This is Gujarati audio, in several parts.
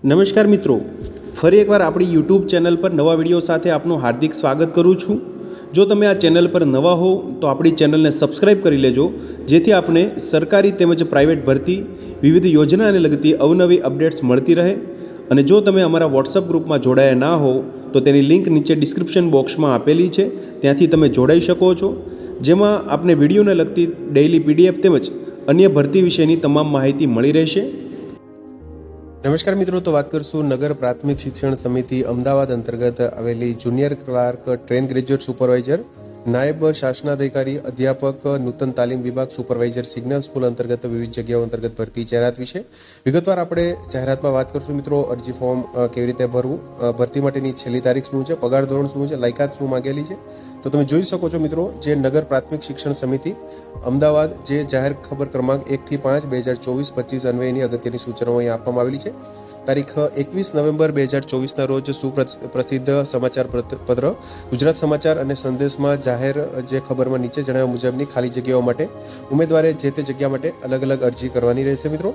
નમસ્કાર મિત્રો, ફરી એકવાર આપણી યુટ્યુબ ચેનલ પર નવા વિડીયો સાથે આપનું હાર્દિક સ્વાગત કરું છું। જો તમે આ ચેનલ પર નવા હો તો આપણી ચેનલને સબસ્ક્રાઈબ કરી લેજો, જેથી આપને સરકારી તેમજ પ્રાઇવેટ ભરતી વિવિધ યોજનાને લગતી અવનવી અપડેટ્સ મળતી રહે। અને જો તમે અમારા વોટ્સઅપ ગ્રુપમાં જોડાયા ના હો તો તેની લિંક નીચે ડિસ્ક્રિપ્શન બોક્સમાં આપેલી છે, ત્યાંથી તમે જોડાઈ શકો છો, જેમાં આપને વિડીયોને લગતી ડેઇલી પીડીએફ તેમજ અન્ય ભરતી વિશેની તમામ માહિતી મળી રહેશે। નમસ્કાર મિત્રો, તો વાત કરશું નગર પ્રાથમિક શિક્ષણ સમિતિ અમદાવાદ અંતર્ગત આવેલી junior clerk, train graduate supervisor, નાયબ શાસનાધિકારી, અધ્યાપક, નૂતન તાલીમ વિભાગ, સુપરવાઇઝર, સિગ્નલ સ્કૂલ અંતર્ગત વિવિધ જગ્યાઓ અંતર્ગત ભરતી જાહેરાત વિશે વિગતવાર આપણે જાહેરાતમાં વાત કરશું મિત્રો। અરજી ફોર્મ કેવી રીતે ભરવું, ભરતી માટેની છેલ્લી તારીખ શું છે, પગાર ધોરણ શું છે, લાયકાત શું માગેલી છે, તો તમે જોઈ શકો છો મિત્રો। જે નગર પ્રાથમિક શિક્ષણ સમિતિ અમદાવાદ જે જાહેર ખબર ક્રમાંક 1 થી 5 2024-25 અન્વયની અગત્યની સૂચનાઓ અહીં આપવામાં આવેલી છે। તારીખ 21 નવેમ્બર 2024ના રોજ સુપ્રસિદ્ધ સમાચાર પત્ર ગુજરાત સમાચાર અને સંદેશમાં જાહેર જે ખબરમાં નીચે જણાવ્યા મુજબની ખાલી જગ્યાઓ માટે ઉમેદવારે જે તે જગ્યા માટે અલગ અલગ અરજી કરવાની રહેશે મિત્રો।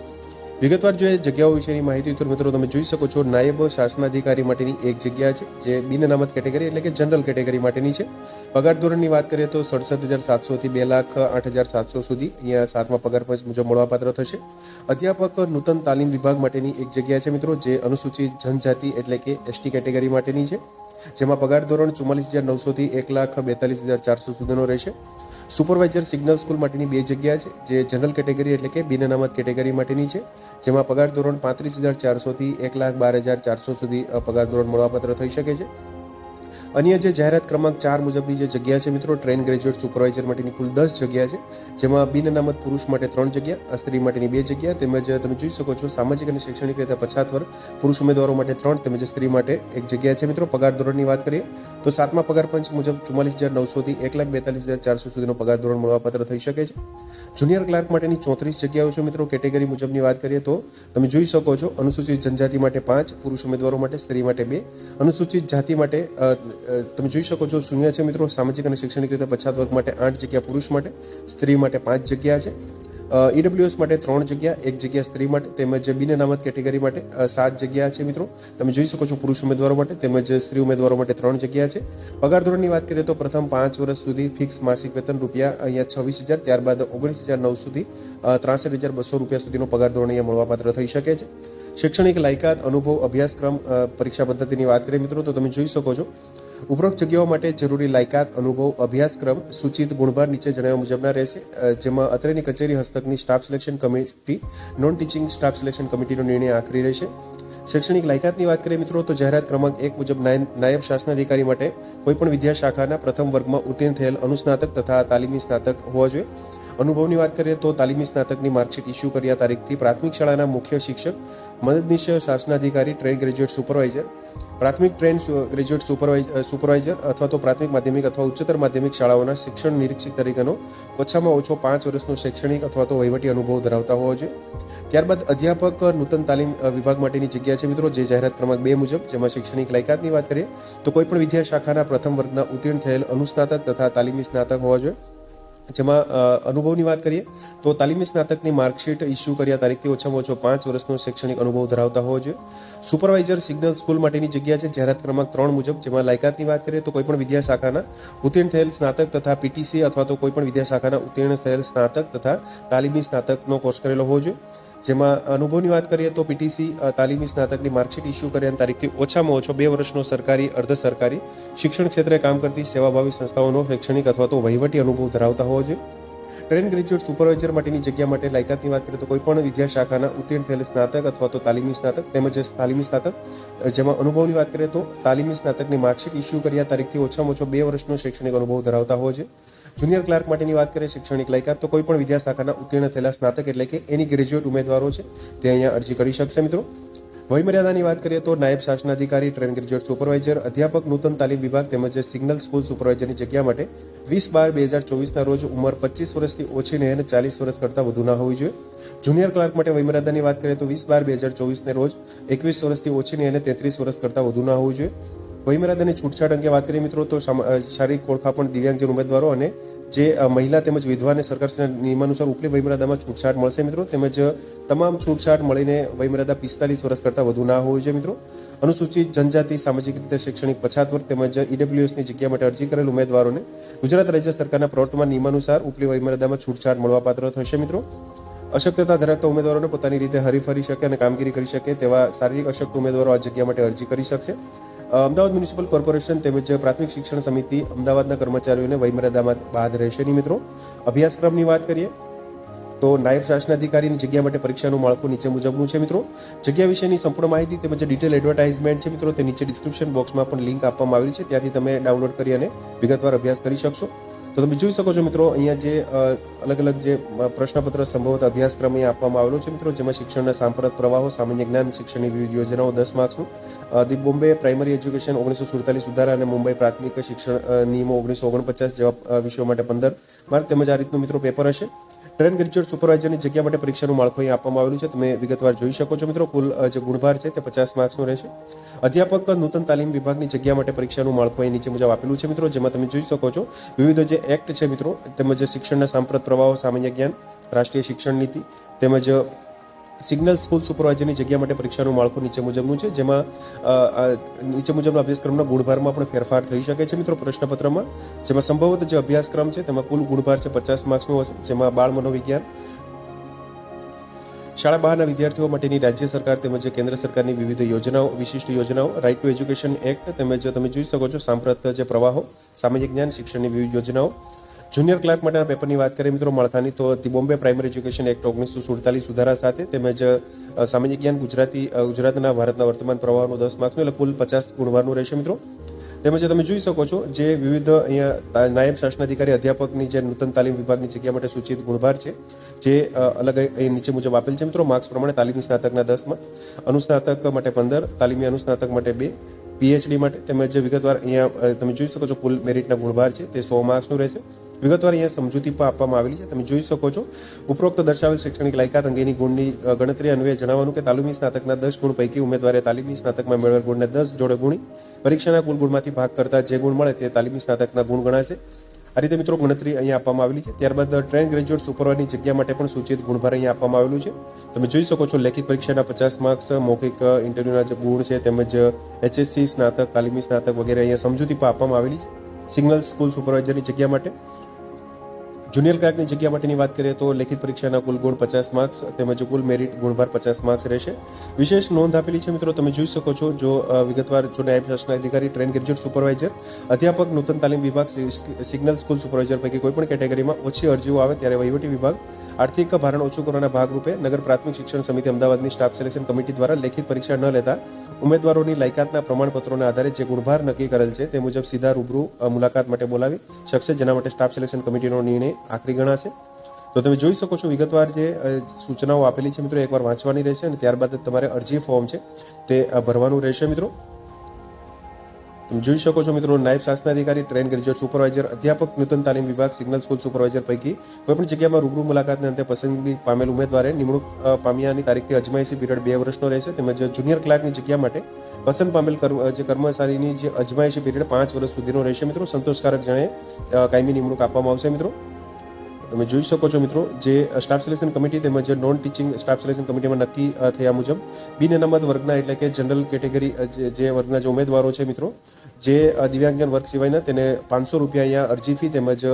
વિગતવાર જોઈએ જગ્યાઓ વિશેની માહિતી તો મિત્રો તમે જોઈ શકો છો, નાયબ શાસનાધિકારી માટેની એક જગ્યા છે, જે બિન અનામત કેટેગરી એટલે કે જનરલ કેટેગરી માટેની છે। પગાર ધોરણની વાત કરીએ તો 67,700 થી 2,08,700 સુધી અહીંયા 7મા પગાર પંચ મુજબ મળવાપાત્ર થશે। અધ્યાપક નૂતન તાલીમ વિભાગ માટેની એક જગ્યા છે મિત્રો, જે અનુસૂચિત જનજાતિ એટલે કે એસટી કેટેગરી માટેની છે, જેમાં પગાર ધોરણ 44,900 થી 1,42,400 સુધીનો રહેશે। સુપરવાઇઝર સિગ્નલ સ્કૂલ માટેની બે જગ્યા છે, જે જનરલ કેટેગરી એટલે કે બિન અનામત કેટેગરી માટેની છે, જેમાં પગાર ધોરણ 35,400 થી 1,12,400 સુધી પગાર ધોરણ મળવાપાત્ર થઈ શકે છે। અન્ય જે જાહેરાત ક્રમાંક 4 મુજબની જે જગ્યા છે મિત્રો, ટ્રેન ગ્રેજ્યુએટ સુપરવાઇઝર માટેની કુલ 10 જગ્યા છે, જેમાં બિન અનામત પુરુષ માટે 3 જગ્યા, સ્ત્રી માટેની 2 જગ્યા, તેમજ તમે જોઈ શકો છો સામાજિક અને શૈક્ષણિક રીતે પછાત વર્ગ પુરુષ ઉમેદવારો માટે 3 તેમજ સ્ત્રી માટે 1 જગ્યા છે મિત્રો। પગાર ધોરણની વાત કરીએ તો 7મા પગાર પંચ મુજબ 44,900 થી 1,42,400 સુધીનો પગાર ધોરણ મળવાપાત્ર થઈ શકે છે। જુનિયર ક્લાર્ક માટેની 34 જગ્યાઓ છે મિત્રો। કેટેગરી મુજબની વાત કરીએ તો તમે જોઈ શકો છો, અનુસૂચિત જનજાતિ માટે 5, પુરુષ ઉમેદવારો માટે, સ્ત્રી માટે 2, અનુસૂચિત જાતિ માટે તમે જોઈ શકો છો શૂન્ય છે મિત્રો। સામાજિક અને શૈક્ષણિક રીતે પછાત વર્ગ માટે 8 જગ્યા પુરુષ માટે, સ્ત્રી માટે 5 જગ્યા છે। ઈડબ્લ્યુએસ માટે 3 જગ્યા, 1 જગ્યા સ્ત્રી માટે, તેમજ બિન અનામત કેટેગરી માટે 7 જગ્યા છે મિત્રો। તમે જોઈ શકો છો પુરુષ ઉમેદવારો માટે તેમજ સ્ત્રી ઉમેદવારો માટે 3 જગ્યા છે। પગાર ધોરણની વાત કરીએ તો પ્રથમ 5 વર્ષ સુધી ફિક્સ માસિક વેતન રૂપિયા અહીંયા 26,000, ત્યારબાદ 19,900 થી 63,200 રૂપિયા સુધીનો પગાર ધોરણ અહીંયા મળવાપાત્ર થઈ શકે છે। શૈક્ષણિક લાયકાત, અનુભવ, અભ્યાસક્રમ, પરીક્ષા પદ્ધતિની વાત કરીએ મિત્રો તો તમે જોઈ શકો છો, ઉપરોક્ત જગ્યાઓ માટે જરૂરી લાયકાત, અનુભવ, અભ્યાસક્રમ સૂચિત ગુણભાર નીચે જણાવ્યા મુજબના રહેશે, જેમાં અત્રેની કચેરી હસ્તકની staff selection committee, non teaching staff selection કમિટીનો નિર્ણય આખરી રહેશે। શૈક્ષણિક લાયકાતની વાત કરીએ મિત્રો તો જાહેરાત ક્રમાંક 1 મુજબ નાયબ શાસનાધિકારી માટે કોઈપણ વિદ્યા શાખાના પ્રથમ વર્ગમાં ઉત્તીર્ણ થયેલ અનુસ્નાતક તથા તાલીમી સ્નાતક હોવા જોઈએ। અનુભવની વાત કરીએ તો તાલીમી સ્નાતકની માર્કશીટ ઇસ્યુ કર્યા તારીખથી પ્રાથમિક શાળાના મુખ્ય શિક્ષક, મદદનીશ શાસનાધિકારી, ટ્રેન ગ્રેજ્યુએટ સુપરવાઇઝર, પ્રાથમિક ટ્રેન ગ્રેજ્યુએટ સુપરવાઇઝર અથવા તો પ્રાથમિક માધ્યમિક અથવા ઉચ્ચતર માધ્યમિક શાળાઓના શિક્ષણ નિરીક્ષક તરીકેનો ઓછામાં ઓછો 5 વર્ષનો શૈક્ષણિક અથવા તો વહીવટી અનુભવ ધરાવતા હોવો જોઈએ। ત્યારબાદ અધ્યાપક નૂતન તાલીમ વિભાગ માટેની જગ્યા છે મિત્રો, જે જાહેરાત ક્રમાંક 2 મુજબ, જેમાં શૈક્ષણિક લાયકાતની વાત કરીએ તો કોઈપણ વિદ્યા શાખાના પ્રથમ વર્ગના ઉત્તીર્ણ થયેલ અનુસ્નાતક તથા તાલીમી સ્નાતક હોવા જોઈએ। જેમાં અનુભવની વાત કરીએ તો તાલીમી સ્નાતકની માર્કશીટ ઇસ્યુ કર્યા તારીખથી ઓછામાં ઓછો 5 વર્ષનો શૈક્ષણિક અનુભવ ધરાવતા હોવો જોઈએ। સુપરવાઇઝર સિગ્નલ સ્કૂલ માટેની જગ્યા છે, જાહેરાત ક્રમાંક 3 મુજબ, જેમાં લાયકાતની વાત કરીએ તો કોઈપણ વિદ્યા શાખાના ઉત્તીર્ણ થયેલ સ્નાતક તથા પીટીસી અથવા તો કોઈપણ વિદ્યા શાખાના ઉત્તીર્ણ થયેલ સ્નાતક તથા તાલીમી સ્નાતકનો કોર્સ કરેલો હોવો જોઈએ। જેમાં અનુભવની વાત કરીએ તો પીટીસી તાલીમી સ્નાતકની માર્કશીટ ઇસ્યુ કર્યા તારીખથી ઓછામાં ઓછો 2 વર્ષનો સરકારી, અર્ધ સરકારી શિક્ષણ ક્ષેત્રે કામ કરતી સેવાભાવી સંસ્થાઓનો શૈક્ષણિક અથવા તો વહીવટી અનુભવ ધરાવતા હોવો જોઈએ। ટ્રેન ગ્રેજ્યુએટ સુપરવાઇઝર માટેની જગ્યા માટે લાયકાતની વાત કરીએ તો કોઈપણ વિદ્યા શાખાના ઉત્તીર્ણ થયેલ સ્નાતક અથવા તો તાલીમી સ્નાતક તેમજ તાલીમી સ્નાતક, જેમાં અનુભવની વાત કરીએ તો તાલીમી સ્નાતકની માર્કશીટ ઇસ્યુ કર્યા તારીખથી ઓછામાં ઓછો 2 વર્ષનો શૈક્ષણિક અનુભવ ધરાવતા હોવો જોઈએ। જુનિયર ક્લાર્ક માટેની વાત કરીએ શૈક્ષણિક લાયકાત તો કોઈપણ વિદ્યા શાખાના ઉત્તીર્ણ થયેલા સ્નાતક એટલે કે એની ગ્રેજ્યુએટ ઉમેદવારો છે તે અહીંયા અરજી કરી શકશે મિત્રો। વયમર્યાદાની વાત કરીએ તો નાયબ શાસનાધિકારી, ટ્રેન ગ્રેજ્યુએટ સુપરવાઇઝર, અધ્યાપક નૂતન તાલીમ વિભાગ તેમજ સિગ્નલ સ્કૂલ સુપરવાઇઝરની જગ્યા માટે 20/12/2024ના રોજ ઉંમર 25 વર્ષથી ઓછી અને 40 વર્ષ કરતાં વધુ ના હોવી જોઈએ। જુનિયર ક્લાર્ક માટે વયમર્યાદાની વાત કરીએ તો 20/12/2024ને રોજ 21 વર્ષથી ઓછી અને 33 વર્ષ કરતાં વધુ ના હોવી જોઈએ। વયમર્યાદાની છૂટછાટ અંગે વાત કરીએ મિત્રો તો શારીરિક ઓળખાપણ દિવ્યાંગજન ઉમેદવારો અને જે મહિલા તેમજ વિધવાને સરકારના નિયમાનુસાર ઉપલી વયમર્યાદામાં છૂટછાટ મળશે મિત્રો. તેમજ તમામ છૂટછાટ મળીને વયમર્યાદા 45 વર્ષ કરતાં વધુ ના હોવી જોઈએ મિત્રો. અનુસૂચિત જનજાતિ, સામાજિક રીતે શૈક્ષણિક પછાત વર્ગ તેમજ ઈડબ્લ્યુએસની જગ્યા માટે અરજી કરેલ ઉમેદવારોને ગુજરાત રાજ્ય સરકારના પ્રવર્તમાન નિયમાનુસાર ઉપલી વયમર્યાદામાં છૂટછાટ મળવાપાત્ર થશે મિત્રો. અશક્તતા ધરાવતા ઉમેદવારોને પોતાની રીતે હરીફરી શકે અને કામગીરી કરી શકે તેવા શારીરિક અશક્ત ઉમેદવારો આ જગ્યા માટે અરજી કરી શકશે. અમદાવાદ મ્યુનિસિપલ કોર્પોરેશન તેમજ પ્રાથમિક શિક્ષણ સમિતિ અમદાવાદના કર્મચારીઓને વયમર્યાદામાં બાદ રહેશે નહીં મિત્રો. અભ્યાસક્રમની વાત કરીએ તો નાયબ શાસનાધિકારીની જગ્યા માટે પરીક્ષાનું માળખું નીચે મુજબનું છે મિત્રો. જગ્યા વિશેની સંપૂર્ણ માહિતી તેમજ ડિટેલ એડવર્ટાઇઝમેન્ટ છે મિત્રો, તે નીચે ડિસ્ક્રિપ્શન બોક્સમાં પણ લિંક આપવામાં આવેલી છે, ત્યાંથી તમે ડાઉનલોડ કરી અને વિગતવાર અભ્યાસ કરી શકશો. તો તમે જોઈ શકો છો મિત્રો અહીંયા જે અલગ અલગ જે પ્રશ્નપત્ર સંભવત અભ્યાસક્રમ અહીંયા આપવામાં આવેલો છે મિત્રો, જેમાં શિક્ષણના સાંપ્રત પ્રવાહો, સામાન્ય જ્ઞાન, શિક્ષણની વિવિધ યોજનાઓ 10 માર્ક્સનું, ધી બોમ્બે પ્રાઇમરી એજ્યુકેશન 1947 સુધારા અને મુંબઈ પ્રાથમિક શિક્ષણ નિયમો 1949 જેવા વિષયો માટે 15 માર્ક તેમજ આ રીતનું મિત્રો પેપર હશે. ટ્રેન ગ્રેજ્યુએટ સુપરવાઇઝરની જગ્યા માટે પરીક્ષાનું માળખું અહીં આપવામાં આવેલું છે, તમે વિગતવાર જોઈ શકો છો મિત્રો. કુલ જે ગુણભાર છે તે 50 માર્ક્સનો રહેશે. અધ્યાપક નૂતન તાલીમ વિભાગની જગ્યા માટે પરીક્ષાનું માળખું અહીં નીચે મુજબ આપેલું છે મિત્રો, જેમાં તમે જોઈ શકો છો વિવિધ જે એક્ટ છે મિત્રો, તેમજ શિક્ષણના સાંપ્રત પ્રવાહો, સામાન્ય જ્ઞાન, રાષ્ટ્રીય શિક્ષણ નીતિ તેમજ સિગ્નલ સ્કૂલ સુપરવાઇઝરની જગ્યા માટે પરીક્ષાનું માળખું નીચે મુજબનું છે, જેમાં નીચે મુજબના અભ્યાસક્રમના ગુણભારમાં પણ ફેરફાર થઈ શકે છે મિત્રો પ્રશ્નપત્રમાં. જેમાં સંભવત જે અભ્યાસક્રમ છે તેમાં કુલ ગુણભાર છે 50 માર્ક્સનો હશે, જેમાં બાળ મનોવિજ્ઞાન, શાળા બહારના વિદ્યાર્થીઓ માટેની રાજ્ય સરકાર તેમજ કેન્દ્ર સરકારની વિવિધ યોજનાઓ, વિશિષ્ટ યોજનાઓ, રાઇટ ટુ એજ્યુકેશન એક્ટ તેમજ તમે જોઈ શકો છો સાંપ્રત જે પ્રવાહો, સામાજિક જ્ઞાન, શિક્ષણની વિવિધ યોજનાઓ. જુનિયર ક્લાર્ક માટેના પેપરની વાત કરીએ મિત્રો માળખાની તો the Bombay primary education act 1947 સુધારા સાથે તેમજ સામાજિક જ્ઞાન ગુજરાતના ભારતના વર્તમાન પ્રવાહનું 10 માર્ક્સનું એટલે કુલ 50 ગુણવારનું રહેશે મિત્રો. તેમજ તમે જોઈ શકો છો જે વિવિધ અહીંયા નાયબ શાસનાધિકારી અધ્યાપકની જે નૂતન તાલીમ વિભાગની જગ્યા માટે સૂચિત ગુણભાર છે જે અલગ અહીં નીચે મુજબ આપેલ છે મિત્રો. માર્ક્સ પ્રમાણે તાલીમી સ્નાતકના 10 માર્ક્સ, અનુસ્નાતક માટે 15, તાલીમી અનુસ્નાતક માટે 2, પીએચડી માટે તેમજ વિગતવાર અહીંયા તમે જોઈ શકો છો કુલ મેરિટના ગુણભાર છે તે 100 માર્ક્સનું રહેશે. વિગતવાર અહીંયા સમજૂતી પણ આપવામાં આવેલી છે, તમે જોઈ શકો છો. ઉપરોક્ત દર્શાવેલ શૈક્ષણિક લાયકાત અંગેની ગુણની ગણતરી અન્વયે જણાવવાનું કે તાલીમી સ્નાતકના 10 ગુણ પૈકી ઉમેદવારે તાલીમી સ્નાતકમાં મેળવેલ ગુણને 10 જોડે ગુણી પરીક્ષાના કુલ ગુણમાંથી ભાગ કરતા જે ગુણ મળે તે તાલીમી સ્નાતકના ગુણ ગણાશે. આ રીતે મિત્રો ગણતરી અહીંયા આપવામાં આવેલી છે. ત્યારબાદ ટ્રેન ગ્રેજ્યુએટ સુપરવાઇઝરની જગ્યા માટે પણ સૂચિત ગુણભાર અહીંયા આપવામાં આવેલું છે. તમે જોઈ શકો છો લેખિત પરીક્ષાના 50 માર્ક્સ, મૌખિક ઇન્ટરવ્યુના જે ગુણ છે તેમજ એચએસસી સ્નાતક, તાલીમી સ્નાતક વગેરે અહીંયા સમજૂતી પણ આપવામાં આવેલી છે. સિગ્નલ સ્કૂલ સુપરવાઇઝરની જગ્યા માટે. જુનિયર ક્લાર્કની જગ્યા માટેની વાત કરીએ તો લેખિત પરીક્ષાના કુલ ગુણ 50 માર્ક્સ તેમજ કુલ મેરિટ ગુણભાર 50 માર્ક્સ રહેશે. વિશેષ નોંધ આપેલી છે મિત્રો, તમે જોઈ શકો છો જો વિગતવાર જો નાયબ શાસનાધિકારી, ટ્રેન ગ્રેજ્યુએટ સુપરવાઇઝર, અધ્યાપક, નૂતન તાલીમ વિભાગ, સિગ્નલ સ્કૂલ સુપરવાઇઝર પૈકી કોઈપણ કેટેગરીમાં ઓછી અરજીઓ આવે ત્યારે વહીવટી વિભાગ આર્થિક ભારણ ઓછું કરવાના ભાગરૂપે નગર પ્રાથમિક શિક્ષણ સમિતિ અમદાવાદની સ્ટાફ સિલેક્શન કમિટી દ્વારા લેખિત પરીક્ષા ન લેતા ઉમેદવારોની લાયકાતના પ્રમાણપત્રોના આધારે જે ગુણભાર નક્કી કરેલ છે તે મુજબ સીધા રૂબરૂ મુલાકાત માટે બોલાવી શકશે, જેના માટે સ્ટાફ સિલેક્શન કમિટીનો નિર્ણય આખરી ગણાશે. તો તમે જોઈ શકો છો વિગતવાર જે સૂચનાઓ આપેલી છે મિત્રો એકવાર વાંચવાની રહેશે અને ત્યારબાદ તમારે અરજી ફોર્મ છે તે ભરવાનું રહેશે મિત્રો. તમે જોઈ શકો છો મિત્રો નાયબ શાસનાધિકારી, ટ્રેન ગ્રેજ્યુએટ સુપરવાઇઝર, અધ્યાપક, નૂતન તાલીમ વિભાગ, સિગ્નલ સ્કૂલ સુપરવાઇઝર પૈકી કોઈપણ જગ્યામાં રૂબરૂ મુલાકાતને અંતે પસંદગી પામેલ ઉમેદવારે નિમણૂક પામ્યાની તારીખથી અજમાયશી પીરિયડ 2 વર્ષનો રહેશે. તેમજ જુનિયર ક્લાર્કની જગ્યા માટે પસંદ પામેલ જે કર્મચારીની જે અજમાયશી પીરિયડ 5 વર્ષ સુધીનો રહેશે મિત્રો. સંતોષકારક જણાય કાયમી નિમણૂક આપવામાં આવશે મિત્રો. તમે જોઈ શકો છો મિત્રો જે સ્ટાફ સિલેક્શન કમિટી તેમજ નોન ટીચિંગ સ્ટાફ સિલેક્શન કમિટીમાં નક્કી થયા મુજબ બિન અનામત વર્ગના એટલે કે જનરલ કેટેગરી જે વર્ગના જે ઉમેદવારો છે મિત્રો, જે દિવ્યાંગજન વર્ગ સિવાયના તેને 500 રૂપિયા અહીંયા અરજી ફી તેમજ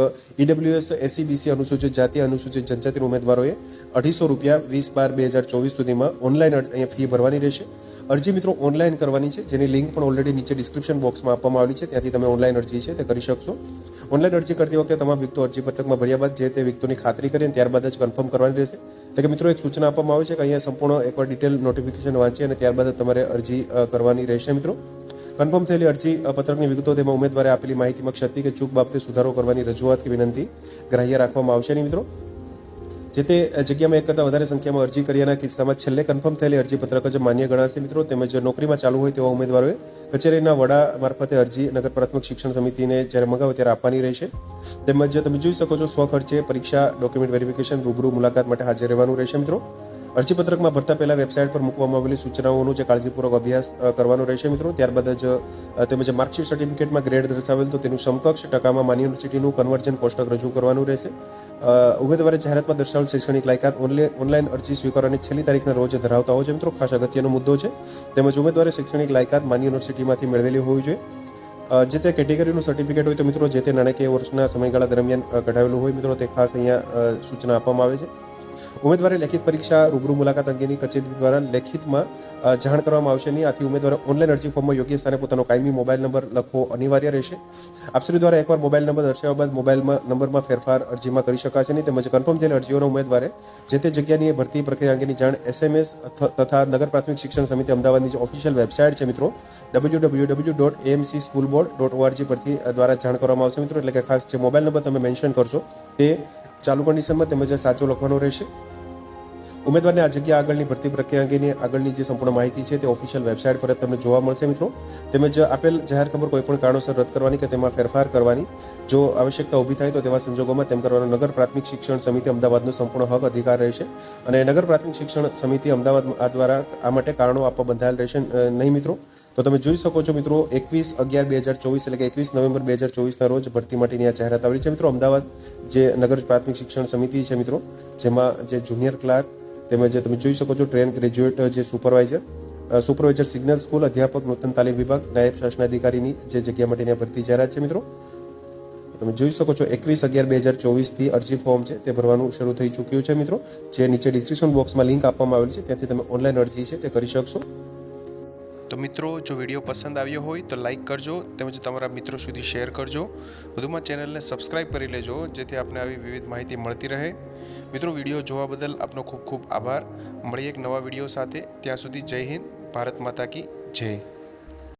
ઈડબ્લ્યુએસ, એસસી, બીસી, અનુસૂચિત જાતિ, અનુસૂચિત જનજાતિના ઉમેદવારોએ 250 રૂપિયા 20/12/2024 સુધીમાં ઓનલાઈન અહીંયા ફી ભરવાની રહેશે. અરજી મિત્રો ઓનલાઈન કરવાની છે, જેની લિંક પણ ઓલરેડી નીચે ડિસ્ક્રિપ્શન બોક્સમાં આપવામાં આવેલી છે, ત્યાંથી તમે ઓનલાઈન અરજી છે તે કરી શકશો. ઓનલાઈન અરજી કરતી વખતે તમામ વિગતો અરજી પત્રકમાં ભર્યા બાદ જે તે વિગતોની ખાતરી કરીને ત્યારબાદ જ કન્ફર્મ કરવાની રહેશે. એટલે કે મિત્રો એક સૂચના આપવામાં આવે છે કે અહીંયા સંપૂર્ણ એકવાર ડિટેલ નોટિફિકેશન વાંચી અને ત્યારબાદ તમારે અરજી કરવાની રહેશે મિત્રો. કન્ફર્મ થયેલી અરજી પત્રકની વિગતો તેમાં ઉમેદવારે આપેલી માહિતીમાં ક્ષતિ કે ચૂક બાબતે સુધારો કરવાની રજૂઆત કે વિનંતી ગ્રાહ્ય રાખવામાં આવશે નહીં મિત્રો. જે તે જગ્યામાં એક કરતાં વધારે સંખ્યામાં અરજી કર્યાના કિસ્સામાં છેલ્લે કન્ફર્મ થયેલી અરજી પત્રક જ માન્ય ગણાશે મિત્રો. તેમજ નોકરીમાં ચાલુ હોય તેવા ઉમેદવારોએ કચેરીના વડા મારફતે અરજી નગર પ્રાથમિક શિક્ષણ સમિતિને જ્યારે મંગાવે ત્યારે આપવાની રહેશે. તેમજ તમે જોઈ શકો છો સ્વખર્ચે પરીક્ષા, ડોક્યુમેન્ટ વેરિફિકેશન, રૂબરૂ મુલાકાત માટે હાજર રહેવાનું રહેશે મિત્રો. અરજીપત્રકમાં ભરતા પહેલાં વેબસાઇટ પર મૂકવામાં આવેલી સૂચનાઓનું જે કાળજીપૂર્વક અભ્યાસ કરવાનો રહેશે મિત્રો. ત્યારબાદ જ તેમજ માર્કશીટ સર્ટિફિકેટમાં ગ્રેડ દર્શાવેલ તો તેનું સમકક્ષ ટકામાં માન્ય યુનિવર્સિટીનું કન્વર્જન કોષ્ટક રજૂ કરવાનું રહેશે. ઉમેદવારે જાહેરાતમાં દર્શાવેલ શૈક્ષણિક લાયકાત ઓનલાઈન અરજી સ્વીકારવાની છેલ્લી તારીખના રોજ ધરાવતા હોય છે મિત્રો. ખાસ અગત્યનો મુદ્દો છે. તેમજ ઉમેદવારે શૈક્ષણિક લાયકાત માન્ય યુનિવર્સિટીમાંથી મેળવેલી હોવી જોઈએ. જે તે કેટેગરીનું સર્ટિફિકેટ હોય તો મિત્રો જે તે નાણાકીય વર્ષના સમયગાળા દરમિયાન કઢાવેલું હોય મિત્રો તે ખાસ અહીંયા સૂચના આપવામાં આવે છે. ઉમેદવારે લેખિત પરીક્ષા રૂબરૂ મુલાકાત અંગેની કચેરી દ્વારા લેખિતમાં જાણ કરવામાં આવશે નહીં. આથી ઉમેદવારે ઓનલાઈન અરજી ફોર્મમાં યોગ્ય સ્થાને પોતાનો કાયમી મોબાઈલ નંબર લખવો અનિવાર્ય રહેશે. આપશ્રી દ્વારા એકવાર મોબાઈલ નંબર દર્શાવ્યા બાદ મોબાઈલ નંબરમાં ફેરફાર અરજીમાં કરી શકાશે નહીં. તેમજ કન્ફર્મ થયેલ અરજીઓના ઉમેદવારે જે તે જગ્યાની ભરતી પ્રક્રિયા અંગેની જાણ SMS તથા નગર પ્રાથમિક શિક્ષણ સમિતિ અમદાવાદની જે ઓફિશિયલ વેબસાઇટ છે મિત્રો www.amcschoolboard.org પરથી દ્વારા જાણ કરવામાં આવશે મિત્રો. એટલે કે ખાસ જે મોબાઈલ નંબર તમે મેન્શન કરશો તે ચાલુ કન્ડિશનમાં તેમજ સાચો લખવાનો રહેશે. ઉમેદવારને આ જગ્યા આગળની ભરતી પ્રક્રિયા અંગેની આગળની જે સંપૂર્ણ માહિતી છે તે ઓફિશિયલ વેબસાઇટ પર તમને જોવા મળશે મિત્રો. તેમજ આપેલ જાહેર ખબર કોઈપણ કારણોસર રદ કરવાની કે તેમાં ફેરફાર કરવાની જો આવશ્યકતા ઊભી થાય તો તેવા સંજોગોમાં તેમ કરવાનો નગર પ્રાથમિક શિક્ષણ સમિતિ અમદાવાદનો સંપૂર્ણ હક અધિકાર રહેશે. અને નગર પ્રાથમિક શિક્ષણ સમિતિ અમદાવાદ આ દ્વારા આ માટે કારણો આપવા બંધાયેલ રહેશે નહીં મિત્રો. તો તમે જોઈ શકો છો મિત્રો 21/11/2024 એટલે કે 21 નવેમ્બર 2024ના રોજ ભરતી માટેની આ જાહેરાત આવી છે મિત્રો. અમદાવાદ જે નગર પ્રાથમિક શિક્ષણ સમિતિ છે મિત્રો જેમાં જે જુનિયર ક્લાર્ક તેમજ તમે જોઈ શકો છો ટ્રેન ગ્રેજ્યુએટ જે સુપરવાઇઝર સિગ્નલ સ્કૂલ અધ્યાપક નૂતન તાલીમ વિભાગ નાયબ શાસનાધિકારીની જે જગ્યા માટેની આ ભરતી જાહેરાત છે મિત્રો. તમે જોઈ શકો છો 21/11/2024થી અરજી ફોર્મ છે તે ભરવાનું શરૂ થઈ ચૂક્યું છે મિત્રો. જે નીચે ડિસ્ક્રિપ્શન બોક્સમાં લિંક આપવામાં આવેલી છે ત્યાંથી તમે ઓનલાઈન અરજી છે તે કરી શકશો. તો મિત્રો જો વિડીયો પસંદ આવ્યો હોય તો લાઇક કરજો તેમજ તમારા મિત્રો સુધી શેર કરજો. વધુમાં ચેનલને સબસ્ક્રાઈબ કરી લેજો જેથી આપને આવી વિવિધ માહિતી મળતી રહે. મિત્રો વિડીયો જોવા બદલ આપનો ખૂબ ખૂબ આભાર. મળીએ એક નવા વિડીયો સાથે. ત્યાં સુધી જય હિન્દ, ભારત માતા કી જય.